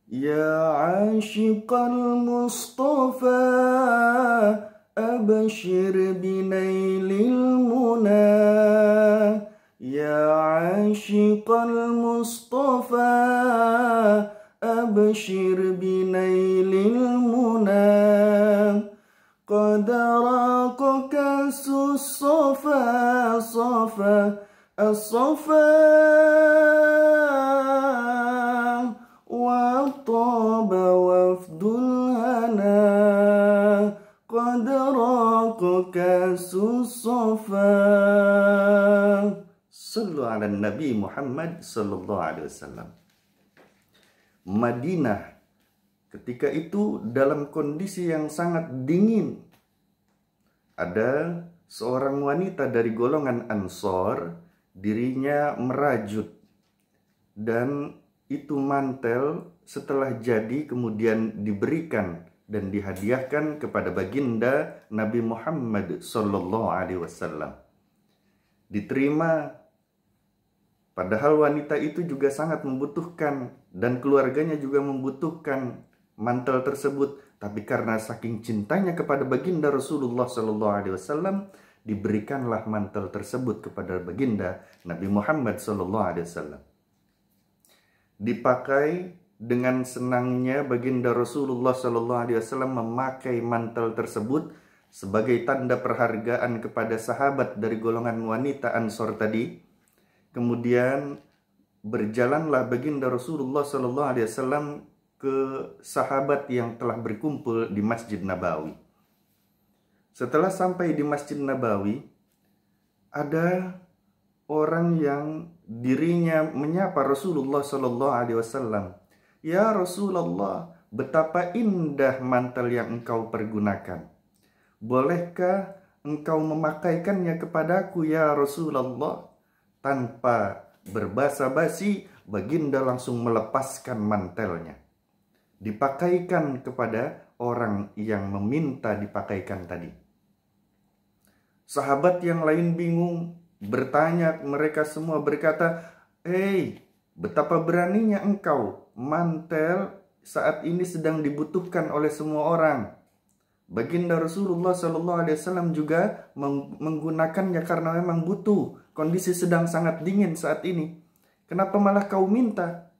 يا عاشق المصطفى أبشر بنيل المنى يا عاشق المصطفى أبشر بنيل المنى قد راق كأس الصفا صفا الصفا وطاب وفد الهنا قد راق كأس الصفا. Sallu ala Nabi Muhammad sallallahu alaihi wasallam. Madinah ketika itu dalam kondisi yang sangat dingin. Ada seorang wanita dari golongan Ansor, dirinya merajut. Dan itu mantel setelah jadi kemudian diberikan dan dihadiahkan kepada baginda Nabi Muhammad sallallahu alaihi wasallam. Diterima, padahal wanita itu juga sangat membutuhkan dan keluarganya juga membutuhkan mantel tersebut, tapi karena saking cintanya kepada baginda Rasulullah sallallahu alaihi wasallam, diberikanlah mantel tersebut kepada baginda Nabi Muhammad sallallahu alaihi wasallam. Dipakai dengan senangnya baginda Rasulullah sallallahu alaihi wasallam memakai mantel tersebut sebagai tanda perhargaan kepada sahabat dari golongan wanita Ansor tadi. Kemudian berjalanlah baginda Rasulullah sallallahu alaihi wasallam ke sahabat yang telah berkumpul di Masjid Nabawi. Setelah sampai di Masjid Nabawi, ada orang yang dirinya menyapa Rasulullah sallallahu alaihi wasallam. Ya Rasulullah, betapa indah mantel yang engkau pergunakan. Bolehkah engkau memakaikannya kepadaku ya Rasulullah? Tanpa berbasa-basi, baginda langsung melepaskan mantelnya. Dipakaikan kepada orang yang meminta dipakaikan tadi. Sahabat yang lain bingung, bertanya, mereka semua berkata, "Hei, betapa beraninya engkau, mantel saat ini sedang dibutuhkan oleh semua orang." Baginda Rasulullah SAW juga menggunakannya karena memang butuh. Kondisi sedang sangat dingin saat ini. Kenapa malah kau minta?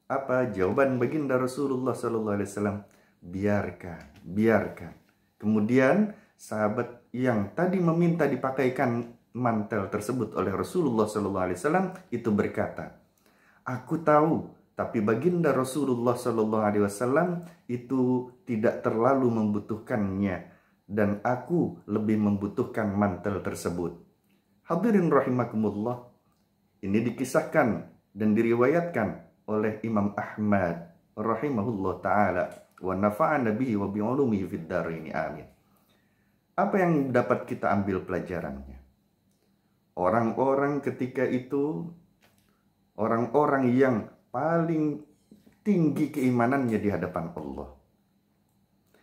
Apa jawaban baginda Rasulullah SAW? Biarkan, biarkan. Kemudian sahabat yang tadi meminta dipakaikan mantel tersebut oleh Rasulullah SAW itu berkata, "Aku tahu, tapi baginda Rasulullah SAW itu tidak terlalu membutuhkannya, dan aku lebih membutuhkan mantel tersebut." Hadirin rahimakumullah, ini dikisahkan dan diriwayatkan oleh Imam Ahmad rahimahullah ta'ala wa nafa'ana bihi wa bi'ulumihi fid dharaini amin. Apa yang dapat kita ambil pelajarannya? Orang-orang ketika itu, orang-orang yang paling tinggi keimanannya di hadapan Allah.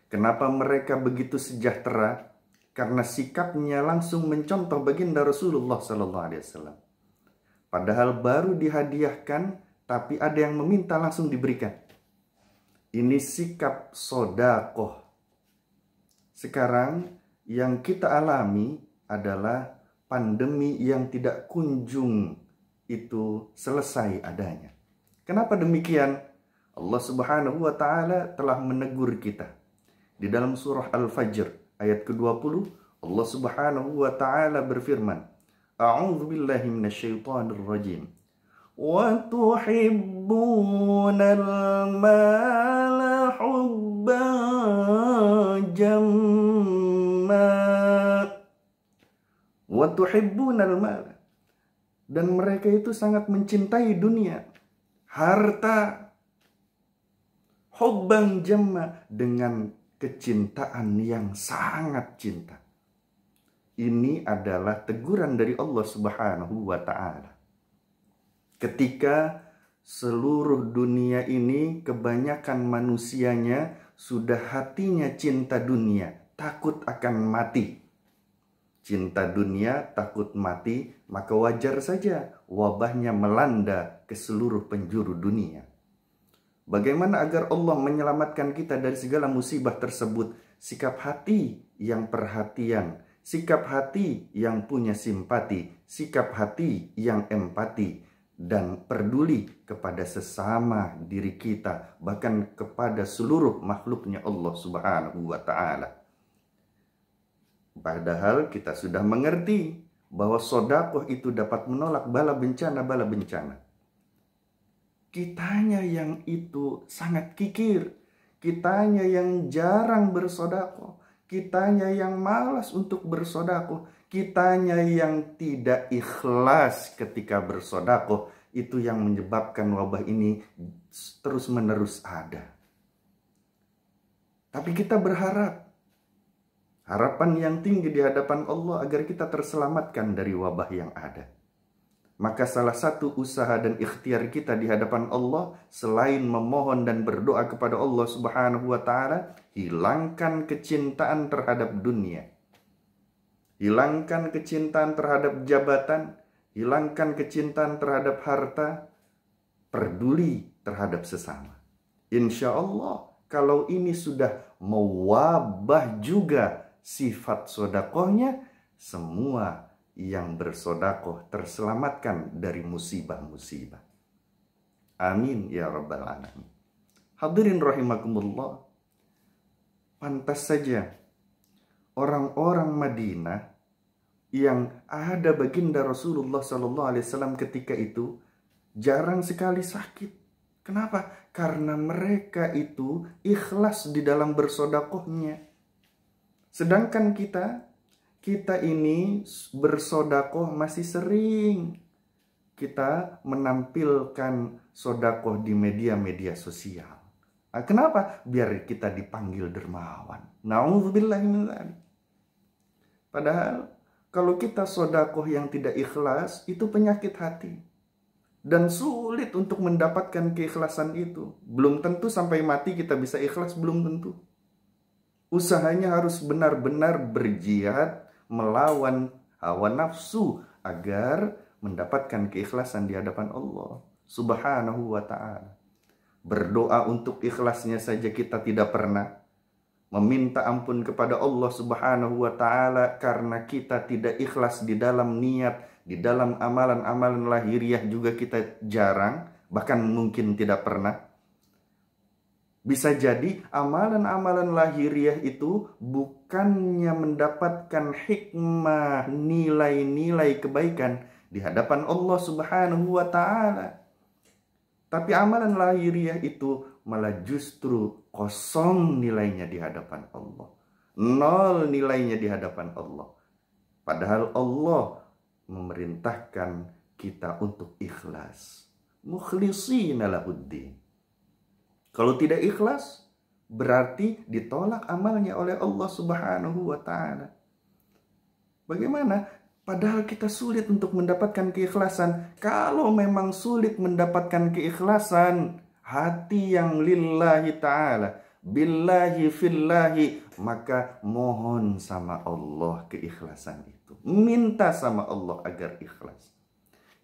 Kenapa mereka begitu sejahtera? Karena sikapnya langsung mencontoh baginda Rasulullah SAW. Padahal baru dihadiahkan, tapi ada yang meminta langsung diberikan. Ini sikap sodakoh. Sekarang yang kita alami adalah pandemi yang tidak kunjung itu selesai adanya. Kenapa demikian? Allah Subhanahu wa ta'ala telah menegur kita. Di dalam surah Al-Fajr ayat ke-20, Allah Subhanahu wa ta'ala berfirman, A'udzu billahi minasyaitonir rajim. Wa tuhibbunal mala hubban jamma. Wa tuhibbunal mala. Dan mereka itu sangat mencintai dunia, harta, hubban jamma, dengan kecintaan yang sangat cinta. Ini adalah teguran dari Allah Subhanahu wa ta'ala. Ketika seluruh dunia ini, kebanyakan manusianya sudah hatinya cinta dunia, takut akan mati. Cinta dunia, takut mati, maka wajar saja wabahnya melanda ke seluruh penjuru dunia. Bagaimana agar Allah menyelamatkan kita dari segala musibah tersebut? Sikap hati yang perhatian, sikap hati yang punya simpati, sikap hati yang empati, dan peduli kepada sesama diri kita, bahkan kepada seluruh makhluknya Allah Subhanahu wa Ta'ala. Padahal kita sudah mengerti bahwa sedekah itu dapat menolak bala bencana. Kitanya yang itu sangat kikir, kitanya yang jarang bersedekah, kitanya yang malas untuk bersedekah, kitanya yang tidak ikhlas ketika bersedekah, itu yang menyebabkan wabah ini terus-menerus ada. Tapi kita berharap, harapan yang tinggi di hadapan Allah agar kita terselamatkan dari wabah yang ada. Maka salah satu usaha dan ikhtiar kita di hadapan Allah, selain memohon dan berdoa kepada Allah Subhanahu wa Ta'ala, hilangkan kecintaan terhadap dunia, hilangkan kecintaan terhadap jabatan, hilangkan kecintaan terhadap harta, peduli terhadap sesama. Insya Allah, kalau ini sudah mewabah juga sifat sedekahnya, semua yang bersedekah terselamatkan dari musibah-musibah. Amin ya rabbal alamin. Hadirin rahimakumullah, pantas saja orang-orang Madinah yang ada baginda Rasulullah SAW ketika itu jarang sekali sakit. Kenapa? Karena mereka itu ikhlas di dalam bersedekahnya. Sedangkan kita ini bersedekah masih sering kita menampilkan sedekah di media-media sosial. Nah, kenapa? Biar kita dipanggil dermawan. Nauzubillahi min dzalik. Padahal kalau kita sedekah yang tidak ikhlas, itu penyakit hati. Dan sulit untuk mendapatkan keikhlasan itu. Belum tentu sampai mati kita bisa ikhlas, belum tentu. Usahanya harus benar-benar berjihad melawan hawa nafsu agar mendapatkan keikhlasan di hadapan Allah Subhanahu wa Ta'ala. Berdoa untuk ikhlasnya saja kita tidak pernah. Meminta ampun kepada Allah Subhanahu wa Ta'ala karena kita tidak ikhlas di dalam niat, di dalam amalan-amalan lahiriah juga kita jarang, bahkan mungkin tidak pernah. Bisa jadi amalan-amalan lahiriah itu bukannya mendapatkan hikmah, nilai-nilai kebaikan di hadapan Allah Subhanahu wa Ta'ala. Tapi amalan lahiriah itu malah justru kosong nilainya di hadapan Allah. Nol nilainya di hadapan Allah. Padahal Allah memerintahkan kita untuk ikhlas. Mukhlishina lahuddin. Kalau tidak ikhlas, berarti ditolak amalnya oleh Allah Subhanahu wa Ta'ala. Bagaimana? Padahal kita sulit untuk mendapatkan keikhlasan. Kalau memang sulit mendapatkan keikhlasan, hati yang lillahi ta'ala, billahi fillahi, maka mohon sama Allah keikhlasan itu. Minta sama Allah agar ikhlas.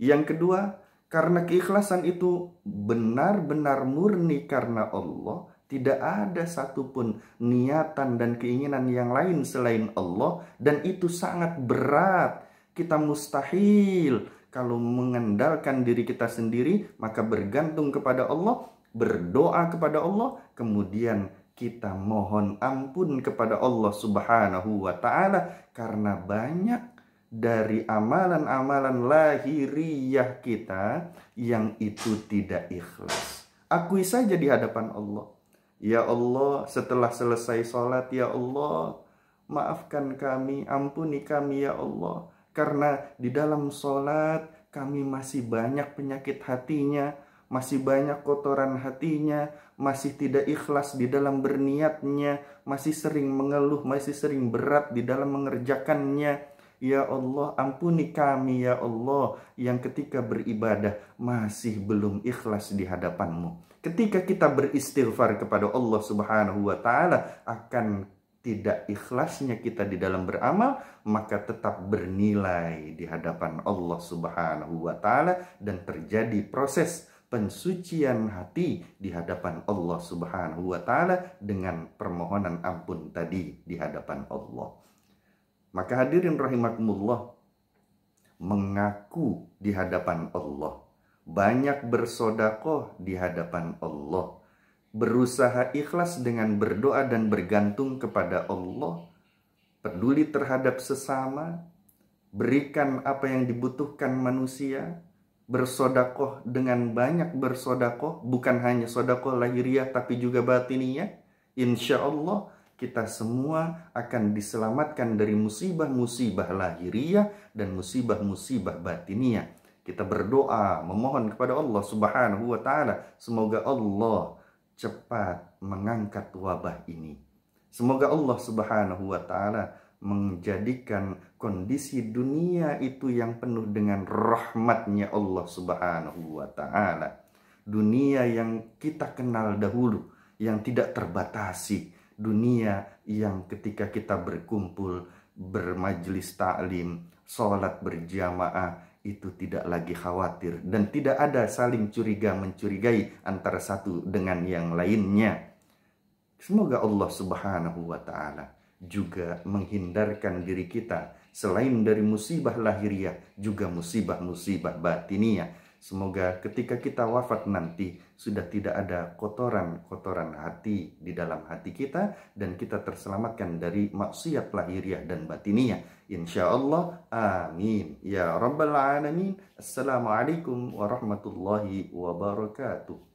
Yang kedua, karena keikhlasan itu benar-benar murni karena Allah, tidak ada satupun niatan dan keinginan yang lain selain Allah, dan itu sangat berat. Kita mustahil kalau mengandalkan diri kita sendiri, maka bergantung kepada Allah, berdoa kepada Allah, kemudian kita mohon ampun kepada Allah Subhanahu wa Ta'ala karena banyak dari amalan-amalan lahiriah kita yang itu tidak ikhlas. Akui saja di hadapan Allah. Ya Allah, setelah selesai sholat, ya Allah, maafkan kami, ampuni kami ya Allah. Karena di dalam sholat kami masih banyak penyakit hatinya, masih banyak kotoran hatinya, masih tidak ikhlas di dalam berniatnya, masih sering mengeluh, masih sering berat di dalam mengerjakannya. Ya Allah, ampuni kami ya Allah yang ketika beribadah masih belum ikhlas di hadapan-Mu. Ketika kita beristighfar kepada Allah Subhanahu wa Ta'ala akan tidak ikhlasnya kita di dalam beramal, maka tetap bernilai di hadapan Allah Subhanahu wa Ta'ala dan terjadi proses pensucian hati di hadapan Allah Subhanahu wa Ta'ala dengan permohonan ampun tadi di hadapan Allah. Maka hadirin rahimakumullah, mengaku di hadapan Allah, banyak bersodakoh di hadapan Allah, berusaha ikhlas dengan berdoa dan bergantung kepada Allah, peduli terhadap sesama, berikan apa yang dibutuhkan manusia, bersodakoh dengan banyak bersodakoh, bukan hanya sodakoh lahiriah tapi juga batiniah. Insya Allah kita semua akan diselamatkan dari musibah-musibah lahiriah dan musibah-musibah batiniah. Kita berdoa memohon kepada Allah Subhanahu wa Ta'ala, semoga Allah cepat mengangkat wabah ini. Semoga Allah Subhanahu wa Ta'ala menjadikan kondisi dunia itu yang penuh dengan rahmatnya Allah Subhanahu wa Ta'ala. Dunia yang kita kenal dahulu, yang tidak terbatasi. Dunia yang ketika kita berkumpul, bermajlis ta'lim, sholat berjamaah, itu tidak lagi khawatir. Dan tidak ada saling curiga-mencurigai antara satu dengan yang lainnya. Semoga Allah Subhanahu wa Ta'ala juga menghindarkan diri kita selain dari musibah lahiriah, juga musibah-musibah batiniah. Semoga ketika kita wafat nanti sudah tidak ada kotoran-kotoran hati di dalam hati kita, dan kita terselamatkan dari maksiat lahiriah dan batiniah. Insya Allah, amin ya rabbal alamin. Assalamualaikum warahmatullahi wabarakatuh.